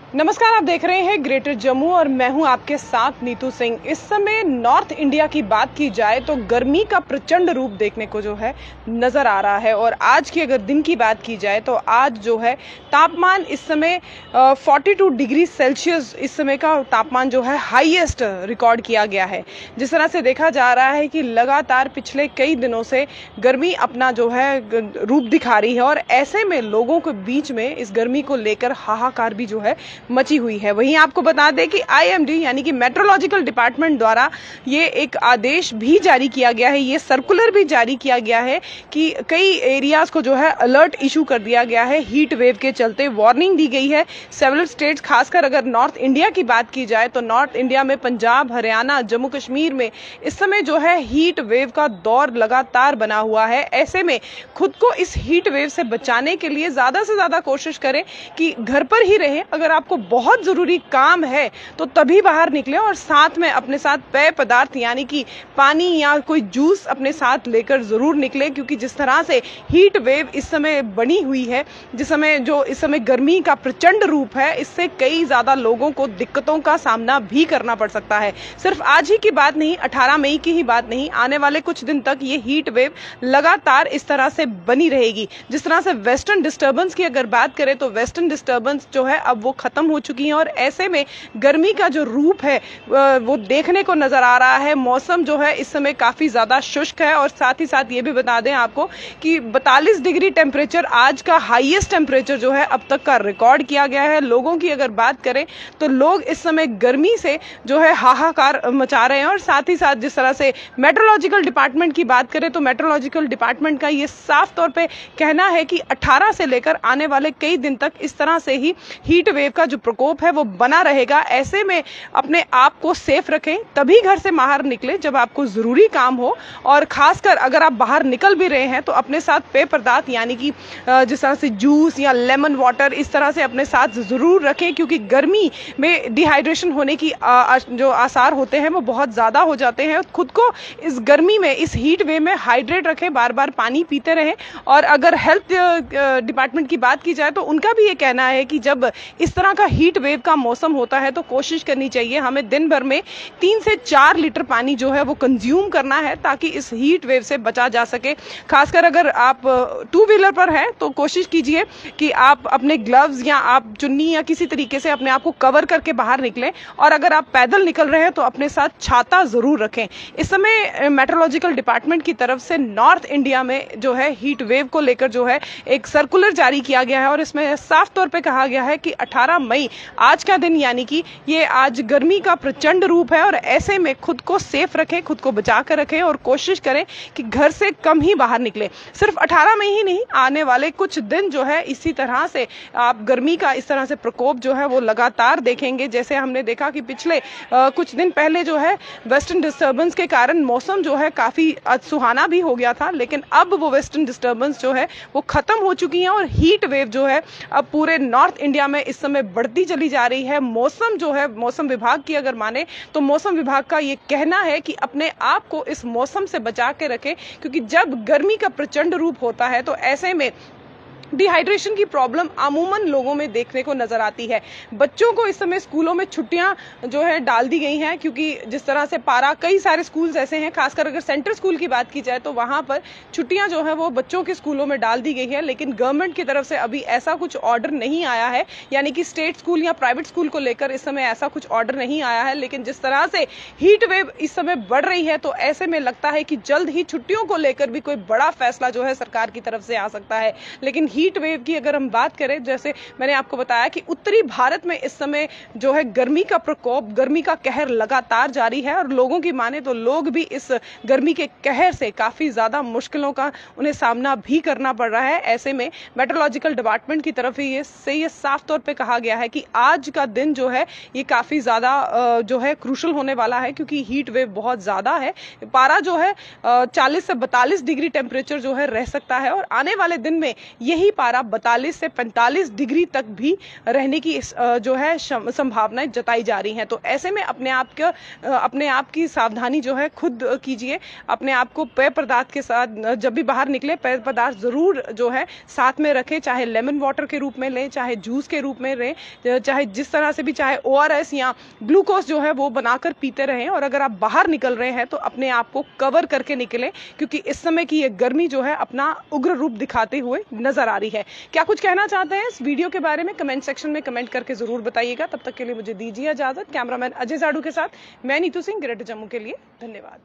नमस्कार, आप देख रहे हैं ग्रेटर जम्मू और मैं हूं आपके साथ नीतू सिंह। इस समय नॉर्थ इंडिया की बात की जाए तो गर्मी का प्रचंड रूप देखने को जो है नजर आ रहा है। और आज की अगर दिन की बात की जाए तो आज जो है तापमान इस समय 42 डिग्री सेल्सियस इस समय का तापमान जो है हाईएस्ट रिकॉर्ड किया गया है। जिस तरह से देखा जा रहा है कि लगातार पिछले कई दिनों से गर्मी अपना जो है रूप दिखा रही है और ऐसे में लोगों के बीच में इस गर्मी को लेकर हाहाकार भी जो है मची हुई है। वहीं आपको बता दें कि आईएमडी यानी कि मेट्रोलॉजिकल डिपार्टमेंट द्वारा ये एक आदेश भी जारी किया गया है, ये सर्कुलर भी जारी किया गया है कि कई एरियाज को जो है अलर्ट इशू कर दिया गया है। हीट वेव के चलते वार्निंग दी गई है। सेवरल स्टेट्स, खासकर अगर नॉर्थ इंडिया की बात की जाए तो नॉर्थ इंडिया में पंजाब, हरियाणा, जम्मू कश्मीर में इस समय जो है हीट वेव का दौर लगातार बना हुआ है। ऐसे में खुद को इस हीट वेव से बचाने के लिए ज्यादा से ज्यादा कोशिश करें कि घर पर ही रहें। अगर आपको बहुत जरूरी काम है तो तभी बाहर निकले और साथ में अपने साथ पेय पदार्थ यानी कि पानी या कोई जूस अपने साथ लेकर जरूर निकले, क्योंकि जिस तरह से हीट वेव इस समय बनी हुई है, इस समय गर्मी का प्रचंड रूप है, इससे कई ज्यादा लोगों को दिक्कतों का सामना भी करना पड़ सकता है। सिर्फ आज ही की बात नहीं, 18 मई की ही बात नहीं, आने वाले कुछ दिन तक ये हीट वेव लगातार इस तरह से बनी रहेगी। जिस तरह से वेस्टर्न डिस्टर्बेंस की अगर बात करें तो वेस्टर्न डिस्टर्बेंस जो है अब वो खत्म हो चुकी है और ऐसे में गर्मी का जो रूप है वो देखने को नजर आ रहा है। मौसम जो है इस समय काफी ज्यादा शुष्क है और साथ ही साथ ये भी बता दें आपको कि 42 डिग्री टेम्परेचर आज का हाईएस्ट टेम्परेचर जो है अब तक का रिकॉर्ड किया गया है। लोगों की अगर बात करें तो लोग इस समय गर्मी से जो है हाहाकार मचा रहे हैं। और साथ ही साथ जिस तरह से मेट्रोलॉजिकल डिपार्टमेंट की बात करें तो मेट्रोलॉजिकल डिपार्टमेंट का ये साफ तौर पे कहना है कि 18 से लेकर आने वाले कई दिन तक इस तरह से ही हीट वेव का जो प्रकोप है वो बना रहेगा। ऐसे में अपने आप को सेफ रखें, तभी घर से बाहर निकले जब आपको जरूरी काम हो। और खासकर अगर आप बाहर निकल भी रहे हैं तो अपने साथ पेय पदार्थ यानी कि जिस तरह से जूस या लेमन वाटर इस तरह से अपने साथ जरूर रखें, क्योंकि गर्मी में डिहाइड्रेशन होने की जो आसार होते हैं वो बहुत ज्यादा हो जाते हैं। खुद को इस गर्मी में, इस हीट वेव में हाइड्रेट रखें, बार बार पानी पीते रहें। और अगर हेल्थ डिपार्टमेंट की बात की जाए तो उनका भी ये कहना है कि जब इस तरह का हीट वेव का मौसम होता है तो कोशिश करनी चाहिए हमें दिन भर में 3 से 4 लीटर पानी जो है वो कंज्यूम करना है, ताकि इस हीट वेव से बचा जा सके। खासकर अगर आप 2 व्हीलर पर हैं तो कोशिश कीजिए कि आप अपने ग्लव्स या आप चुन्नी या किसी तरीके से अपने आप को कवर करके बाहर निकलें। और अगर आप पैदल निकल रहे हैं तो अपने साथ छाता जरूर रखें। इस समय मेट्रोलॉजिकल डिपार्टमेंट की तरफ से नॉर्थ इंडिया में जो है हीट वेव को लेकर जो है एक सर्कुलर जारी किया गया है और इसमें साफ तौर पे कहा गया है कि 18 मई आज का दिन यानी कि ये आज गर्मी का प्रचंड रूप है और ऐसे में खुद को सेफ रखें, खुद को बचा कर रखें और कोशिश करें कि घर से कम ही बाहर निकले। सिर्फ 18 मई ही नहीं, आने वाले कुछ दिन जो है इसी तरह से आप गर्मी का इस तरह से प्रकोप जो है वो लगातार देखेंगे। जैसे हमने देखा कि पिछले कुछ दिन पहले जो है वेस्टर्न डिस्टर्बेंस के कारण मौसम जो है काफी सुहाना भी हो गया था, लेकिन अब वो वेस्टर्न डिस्टर्बेंस जो है वो खत्म हो चुकी है और हीट वेव जो है अब पूरे नॉर्थ इंडिया में इस समय बढ़ती चली जा रही है। मौसम जो है, मौसम विभाग की अगर माने तो मौसम विभाग का ये कहना है कि अपने आप को इस मौसम से बचा के रखें, क्योंकि जब गर्मी का प्रचंड रूप होता है तो ऐसे में डिहाइड्रेशन की प्रॉब्लम अमूमन लोगों में देखने को नजर आती है। बच्चों को इस समय स्कूलों में छुट्टियां जो है डाल दी गई हैं, क्योंकि जिस तरह से पारा, कई सारे स्कूल्स ऐसे हैं, खासकर अगर सेंट्रल स्कूल की बात की जाए तो वहां पर छुट्टियां जो है वो बच्चों के स्कूलों में डाल दी गई है। लेकिन गवर्नमेंट की तरफ से अभी ऐसा कुछ ऑर्डर नहीं आया है, यानी कि स्टेट स्कूल या प्राइवेट स्कूल को लेकर इस समय ऐसा कुछ ऑर्डर नहीं आया है। लेकिन जिस तरह से हीट वेव इस समय बढ़ रही है तो ऐसे में लगता है कि जल्द ही छुट्टियों को लेकर भी कोई बड़ा फैसला जो है सरकार की तरफ से आ सकता है। लेकिन हीट वेव की अगर हम बात करें, जैसे मैंने आपको बताया कि उत्तरी भारत में इस समय जो है गर्मी का प्रकोप, गर्मी का कहर लगातार जारी है और लोगों की माने तो लोग भी इस गर्मी के कहर से काफी ज्यादा मुश्किलों का उन्हें सामना भी करना पड़ रहा है। ऐसे में मेट्रोलॉजिकल डिपार्टमेंट की तरफ ये साफ तौर पे कहा गया है कि आज का दिन जो है ये काफी ज्यादा जो है क्रूशल होने वाला है, क्योंकि हीट वेव बहुत ज्यादा है। पारा जो है 40 से 42 डिग्री टेम्परेचर जो है रह सकता है और आने वाले दिन में यही यही पारा 42 से 45 डिग्री तक भी रहने की जो है संभावनाएं जताई जा रही हैं। तो ऐसे में अपने आप की सावधानी जो है खुद कीजिए। अपने आप को पेय पदार्थ के साथ जब भी बाहर निकले पेय पदार्थ जरूर जो है साथ में रखें, चाहे लेमन वाटर के रूप में लें, चाहे जूस के रूप में लें, चाहे जिस तरह से भी, चाहे ORS या ग्लूकोज जो है वो बनाकर पीते रहें। और अगर आप बाहर निकल रहे हैं तो अपने आप को कवर करके निकलें, क्योंकि इस समय की ये गर्मी जो है अपना उग्र रूप दिखाते हुए नजर आ रही है। क्या कुछ कहना चाहते हैं इस वीडियो के बारे में कमेंट सेक्शन में कमेंट करके जरूर बताइएगा। तब तक के लिए मुझे दीजिए इजाजत। कैमरामैन अजय जाड़ू के साथ मैं नीतू सिंह, ग्रेटर जम्मू के लिए धन्यवाद।